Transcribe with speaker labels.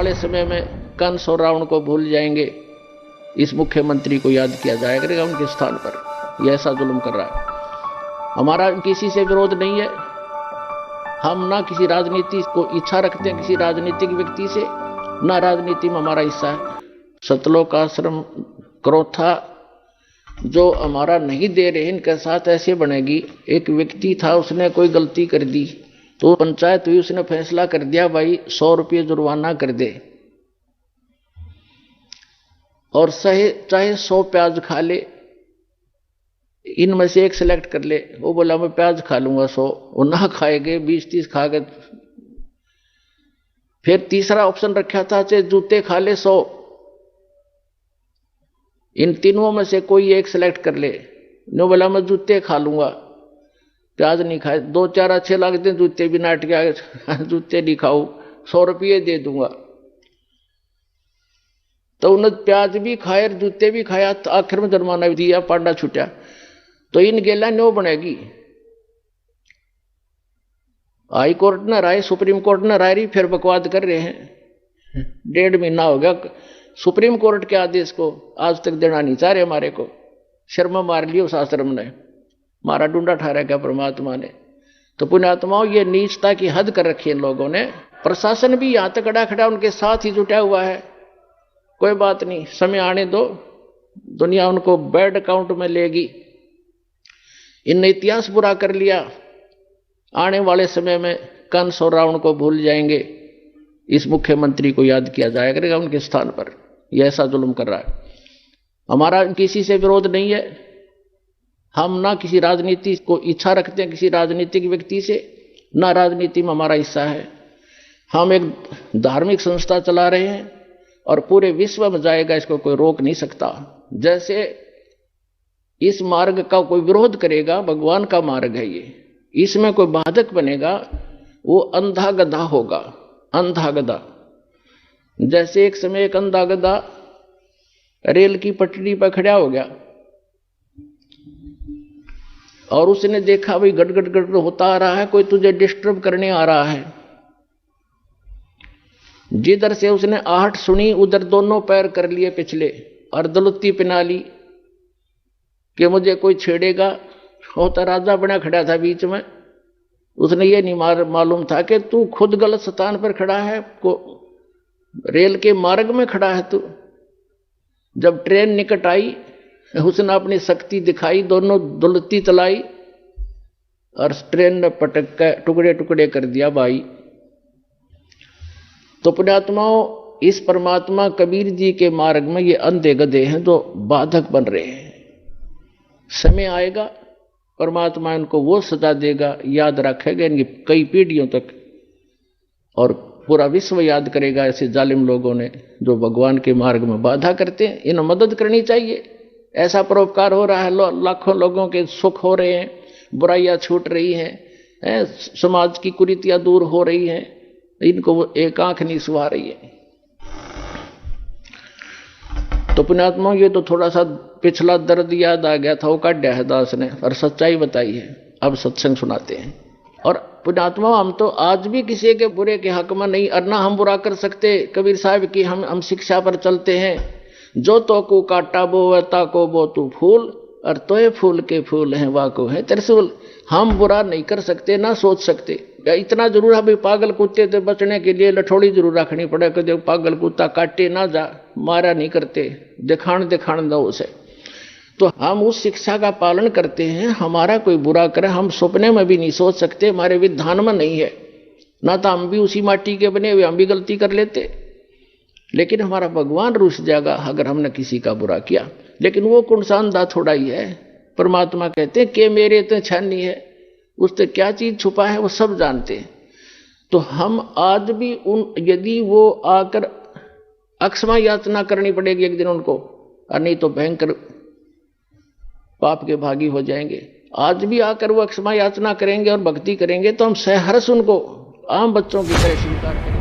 Speaker 1: वाले समय में कंस और रावण को भूल जाएंगे, इस मुख्यमंत्री को याद किया जाया करेगा उनके स्थान पर। यह ऐसा जुल्म कर रहा है। हमारा किसी से विरोध नहीं है, हम ना किसी राजनीति को इच्छा रखते हैं किसी राजनीतिक व्यक्ति से, ना राजनीति में हमारा हिस्सा है। सतलोक आश्रम क्रोथा जो हमारा नहीं दे रहे, इनके साथ ऐसे बनेगी। एक व्यक्ति था, उसने कोई गलती कर दी तो पंचायत हुई, उसने फैसला कर दिया भाई 100 रुपये जुर्माना कर दे और चाहे 100 प्याज खा ले, इनमें से एक सिलेक्ट कर ले। वो बोला मैं प्याज खा लूंगा 100, वो ना खाएगे 20-30 खा गए। फिर तीसरा ऑप्शन रखा था चाहे जूते खा ले 100, इन तीनों में से कोई एक सिलेक्ट कर ले। नो बोला मैं जूते खा लूंगा, प्याज नहीं खाए। 2-4 अच्छे लगते हैं जूते भी, नाट के जूते नहीं खाओ, 100 रुपये दे दूंगा। तो उन्होंने प्याज भी खाए जूते भी खाया, तो आखिर में जुर्माना भी दिया, पांडा छूटा। तो इन गेला न्यो बनेगी। हाई कोर्ट ने राय, सुप्रीम कोर्ट ने राय रही, फिर बकवाद कर रहे हैं। 1.5 महीना हो गया सुप्रीम कोर्ट के आदेश को आज तक देना नहीं चाह रहे हमारे को। शर्मा मार लियो शास्त्रम ने, मारा डूंडा ठहरा क्या परमात्मा ने। तो पुण्यात्माओं, ये नीचता की हद कर रखी है इन लोगों ने। प्रशासन भी यहां तक खड़ा उनके साथ ही जुटा हुआ है। कोई बात नहीं, समय आने दो, दुनिया उनको बैड अकाउंट में लेगी। इनने इतिहास बुरा कर लिया, आने वाले समय में कंस और रावण को भूल जाएंगे, इस मुख्यमंत्री को याद किया जाया करेगा उनके स्थान पर। यह ऐसा जुल्म कर रहा है। हमारा किसी से विरोध नहीं है, हम ना किसी राजनीति को इच्छा रखते हैं किसी राजनीतिक व्यक्ति से, ना राजनीति में हमारा हिस्सा है। हम एक धार्मिक संस्था चला रहे हैं और पूरे विश्व में जाएगा, इसको कोई रोक नहीं सकता। जैसे इस मार्ग का कोई विरोध करेगा, भगवान का मार्ग है ये, इसमें कोई बाधक बनेगा वो अंधा गधा होगा। अंधा गधा, जैसे एक समय एक अंधा गधा रेल की पटरी पर खड़ा हो गया और उसने देखा भाई गड़ गड़ गड़ होता आ रहा है, कोई तुझे डिस्टर्ब करने आ रहा है। जिधर से उसने आहट सुनी उधर दोनों पैर कर लिए पिछले और दलुत्ती पिना ली कि मुझे कोई छेड़ेगा। होता राजा बना खड़ा था बीच में, उसने ये नहीं मालूम था कि तू खुद गलत स्थान पर खड़ा है, रेल के मार्ग में खड़ा है तू। जब ट्रेन निकट आई, उसने अपनी शक्ति दिखाई, दोनों दुलती चलाई और ट्रेन ने पटक कर टुकड़े टुकड़े कर दिया भाई। तो पुण्यात्माओं, इस परमात्मा कबीर जी के मार्ग में ये अंधे गधे हैं जो बाधक बन रहे हैं। समय आएगा परमात्मा इनको वो सजा देगा, याद रखेगा इनकी कई पीढ़ियों तक, और पूरा विश्व याद करेगा ऐसे जालिम लोगों ने जो भगवान के मार्ग में बाधा करते हैं। इन्हें मदद करनी चाहिए। ऐसा परोपकार हो रहा है, लाखों लोगों के सुख हो रहे हैं, बुराइयां छूट रही हैं, समाज की कुरीतियां दूर हो रही हैं, इनको एक आंख नहीं सुहा रही है। तो पुण्यात्मा, ये तो थोड़ा सा पिछला दर्द याद आ गया था, वो काढ़ा है दास ने और सच्चाई बताई है। अब सत्संग सुनाते हैं। और पुण्यात्मा, हम तो आज भी किसी के बुरे के हक में नहीं, और ना हम बुरा कर सकते। कबीर साहब की हम शिक्षा पर चलते हैं, जो तो को काटा बो ताको बो तू फूल, और तोय फूल के फूल हैं वाको है त्रिशूल। हम बुरा नहीं कर सकते, ना सोच सकते। इतना जरूर है भाई, पागल कुत्ते से बचने के लिए लठोड़ी जरूर रखनी पड़े कि जब पागल कुत्ता काटे ना जा, मारा नहीं करते, दिखाण दो उसे। तो हम उस शिक्षा का पालन करते हैं। हमारा कोई बुरा करे हम सपने में भी नहीं सोच सकते, हमारे विधान में नहीं है। ना तो हम भी उसी माटी के बने हुए, हम भी गलती कर लेते, लेकिन हमारा भगवान रुस जाएगा अगर हमने किसी का बुरा किया। लेकिन वो कौन सा अंधा थोड़ा ही है। परमात्मा कहते हैं कि मेरे तो छानी है, उससे क्या चीज छुपा है वो सब जानते हैं। तो हम आज भी यदि वो आकर अक्षमा याचना करनी पड़ेगी एक दिन उनको, और नहीं तो भयंकर पाप के भागी हो जाएंगे। आज भी आकर वो अक्षमा याचना करेंगे और भक्ति करेंगे तो हम सहर्ष उनको आम बच्चों की तरह स्वीकार करेंगे।